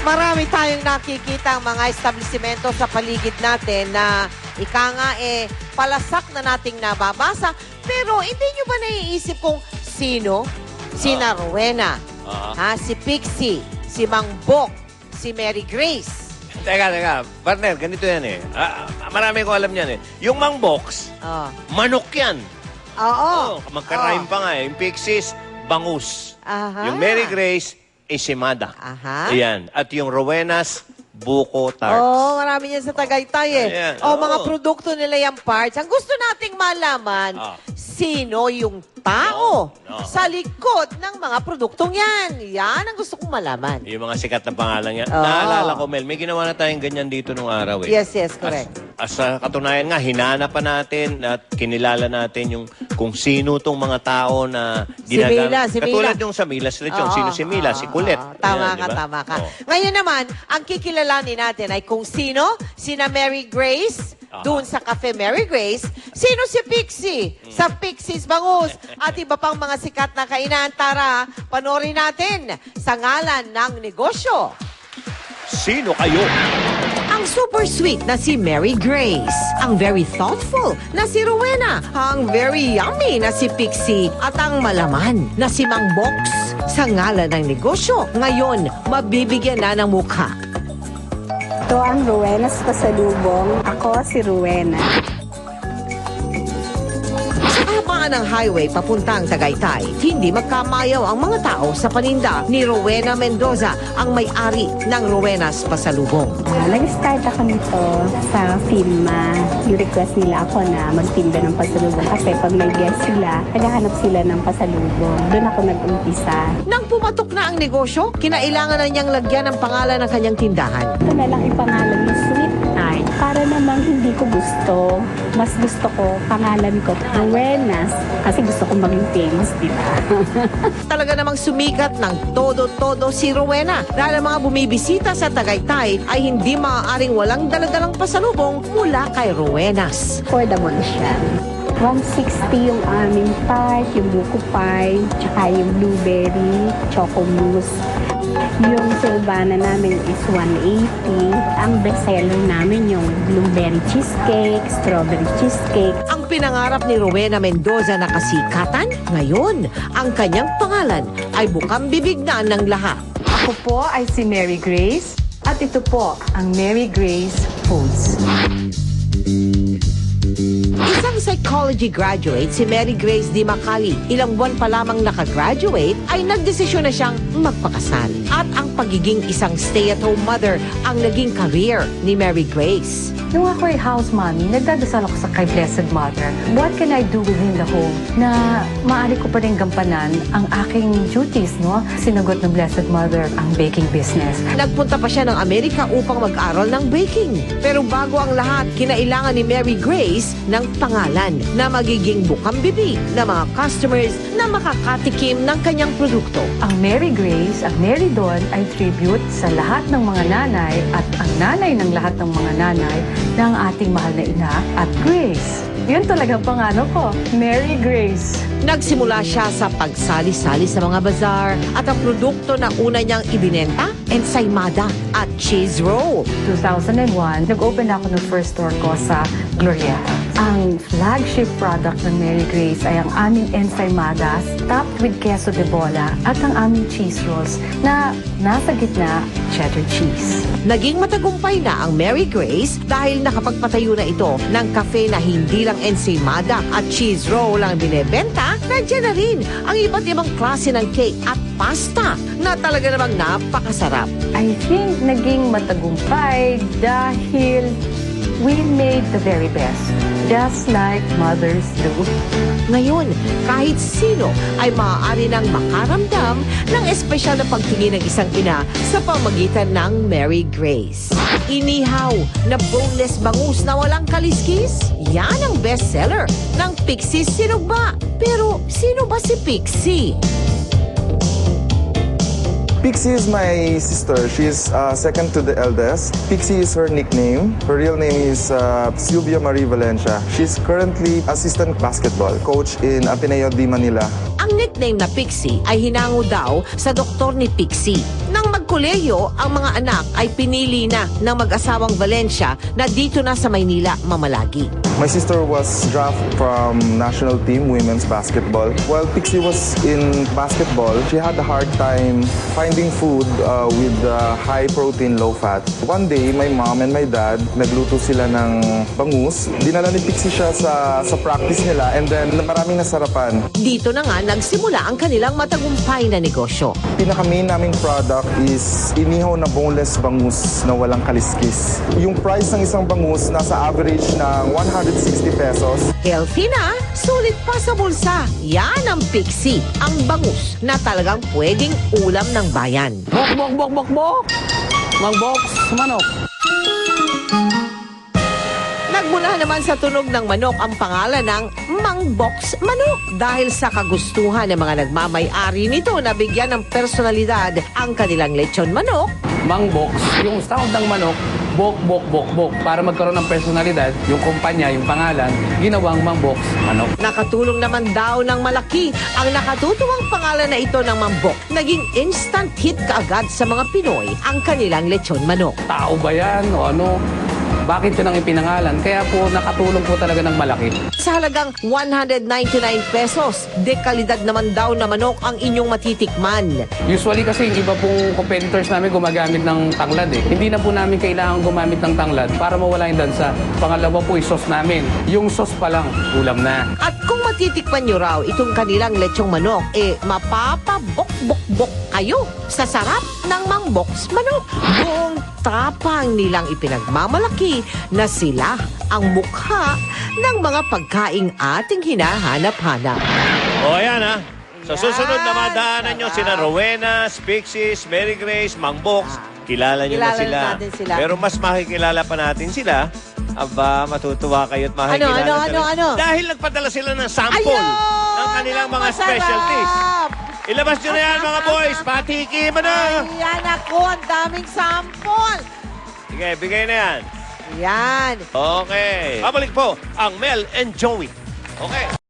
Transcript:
Marami tayong nakikita ang mga establishmento sa paligid natin na ika nga palasak na nating nababasa. Pero hindi nyo ba naiisip kung sino? Sina Rowena, si Pixie, si Mang Bok, si Mary Grace. Teka. Partner, ganito yan eh. Marami ko alam yan eh. Yung Mang Box, manok yan. Oo. Magka-rhyme pa nga eh. Yung Pixies, bangus. Aha. Yung Mary Grace, isimada. Aha. Ayan. At yung Rowenas, buko tarts. Marami yan sa Tagaytay eh. Ayan. Mga produkto nila yung parts. Ang gusto nating malaman, sino yung tao sa likod ng mga produktong yan. Yan ang gusto kong malaman. Yung mga sikat na pangalan yan. Naalala ko, Mel, may ginawa na tayong ganyan dito nung araw eh. Yes, correct. As katunayan nga, hinanap pa natin at kinilala natin yung kung sino tong mga tao na ginagamit. Si Mila. Katulad yung sa Mila Lechon. Sino si Mila? Si Kulit. Tama Ayan, ka. Ngayon naman, ang kikilalanin natin ay kung sino, sina Mary Grace, doon sa Cafe Mary Grace, sino si Pixie, sa Pixies Bangus, at iba pang mga sikat na kainan. Tara, panoorin natin sa ngalan ng negosyo. Sino kayo? Ang super sweet na si Mary Grace, ang very thoughtful na si Rowena, ang very yummy na si Pixie, at ang malaman na si Mang Box. Sa ngalan ng negosyo, ngayon, mabibigyan na ng mukha. Ito ang Rowena's Pasalubong. Ako si Rowena. Sa habaan ng highway papuntang Tagaytay, hindi magkamayaw ang mga tao sa paninda ni Rowena Mendoza, ang may-ari ng Rowena's Pasalubong. Nag-start ako nito sa FIMA. Request nila ako na magtinda ng pasalubong kasi pag may guest sila, naghahanap sila ng pasalubong. Doon ako nag-umpisa. Nang pumatok na ang negosyo, kinailangan na niyang lagyan ng pangalan ng kanyang tindahan. Ito na lang ipangalan yung Sweet Night. Para namang hindi ko gusto. Mas gusto ko pangalan ko Rowena's kasi gusto ko maging famous, di ba? Talaga namang sumikat ng todo-todo si Rowena dahil ang mga bumibisita sa Tagaytay ay hindi maaaring walang daladalang pasalubong mula kay Rowena's. Affordable siya. 160 yung aming tart, yung buko pie, tsaka yung blueberry, choco mousse. Yung Silvana namin is 180. Ang bestseller namin yung blueberry cheesecake, strawberry cheesecake. Ang pinangarap ni Rowena Mendoza na kasikatan, ngayon, ang kanyang pangalan ay bukang bibig na ng lahat. Ako po ay si Mary Grace at ito po ang Mary Grace Foods. Isang psychology graduate si Mary Grace Di Macali. Ilang buwan pa lamang nakagraduate ay nagdesisyon na siyang magpakasal. At ang pagiging isang stay-at-home mother ang naging career ni Mary Grace. Nung ako ay house mommy, nagdadasal ako sa kay Blessed Mother. What can I do within the home na maaari ko pa rin gampanan ang aking duties, no? Sinagot ng Blessed Mother ang baking business. Nagpunta pa siya ng Amerika upang mag-aral ng baking. Pero bago ang lahat, kinailangan ni Mary Grace ng pangalan na magiging bukang bibig na mga customers na makakatikim ng kanyang produkto. Ang Mary Grace, ang Mary Dawn ay tribute sa lahat ng mga nanay at ang nanay ng lahat ng mga nanay ng ating mahal na ina at Grace. Yun talagang pangano ko, Mary Grace. Nagsimula siya sa pagsali-sali sa mga bazaar at ang produkto na una niyang ibinenta, ensaymada at cheese roll. 2001, nag-open ako ng first store ko sa Glorieta. Ang flagship product ng Mary Grace ay ang aming ensaymadas topped with queso de bola at ang aming cheese rolls na nasa gitna cheddar cheese. Naging matagumpay na ang Mary Grace dahil nakapagpatayo na ito ng cafe na hindi lang ensaymada at cheese roll ang binebenta, nandiyan na rin ang iba't ibang klase ng cake at pasta na talaga namang napakasarap. I think naging matagumpay dahil we made the very best, just like mothers do. Ngayon, kahit sino ay maaari nang makaramdam ng espesyal na pagtingin ng isang ina sa pamagitan ng Mary Grace. Inihaw na boneless bangus na walang kaliskis, yan ang bestseller ng Pixie Sinugba. Pero sino ba si Pixie? Pixie is my sister. She's second to the eldest. Pixie is her nickname. Her real name is Silvia Marie Valencia. She's currently assistant basketball coach in Ateneo de Manila. Ang nickname na Pixie ay hinango daw sa doktor ni Pixie. Nang kolehiyo ang mga anak ay pinili na ng mag-asawang Valencia na dito na sa Maynila mamalagi. My sister was drafted from national team women's basketball. While Pixie was in basketball, she had a hard time finding food with high protein, low fat. One day, my mom and my dad nagluto sila ng bangus. Dinala ni Pixie siya sa practice nila and then maraming nasarapan. Dito na nga nagsimula ang kanilang matagumpay na negosyo. Pinaka-main naming product is inihaw na boneless bangus na walang kaliskis. Yung price ng isang bangus nasa average ng 160 pesos. Healthy na, sulit pa sa bulsa. Yan ang Pixie, ang bangus na talagang pwedeng ulam ng bayan. Bok, bok, bok, bok, bok. Mang box, manok. Nagmula naman sa tunog ng manok ang pangalan ng Mang Box Manok dahil sa kagustuhan ng mga nagmamay-ari nito na bigyan ng personalidad ang kanilang lechon manok. Mang box, yung sound ng manok, bok, bok, bok, bok. Para magkaroon ng personalidad, yung kumpanya, yung pangalan, ginawang Mang Box Manok. Nakatulong naman daw ng malaki ang nakatutuwang pangalan na ito ng Mang Box. Naging instant hit kaagad sa mga Pinoy ang kanilang lechon manok. Tao ba yan o ano? Bakit yun ang ipinangalan? Kaya po nakatulong po talaga ng malaki. Sa halagang 199 pesos, dekalidad naman daw na manok ang inyong matitikman. Usually kasi yung iba pong competitors namin gumagamit ng tanglad eh. Hindi na po namin kailangan gumamit ng tanglad para mawala yung dansa. Pangalawa po yung sauce namin. Yung sauce pa lang, ulam na. At kung matitikman nyo raw itong kanilang lechong manok, mapapabok-bok-bok kayo sa sarap ng Mang Box Manok. Buong tapang nilang ipinagmamalaki na sila ang mukha ng mga pagkaing ating hinahanap-hanap. O, ayan ha. Sa susunod na madaanan nyo, sina Rowena, Pixies, Mary Grace, Mang Box, kilala nyo na Kilala sila. natin sila. Pero mas makikilala pa natin sila. Aba, matutuwa kayo at makikilala Ano? Dahil nagpadala sila ng sample Ayun! ng kanilang mga Masarap! specialties. Ilabas nyo na yan, mga boys. Patikim na. Ayan ako, ang daming sample. Sige, bigay na yan. Yan. Okay. Babalik po ang Mel and Joey. Okay.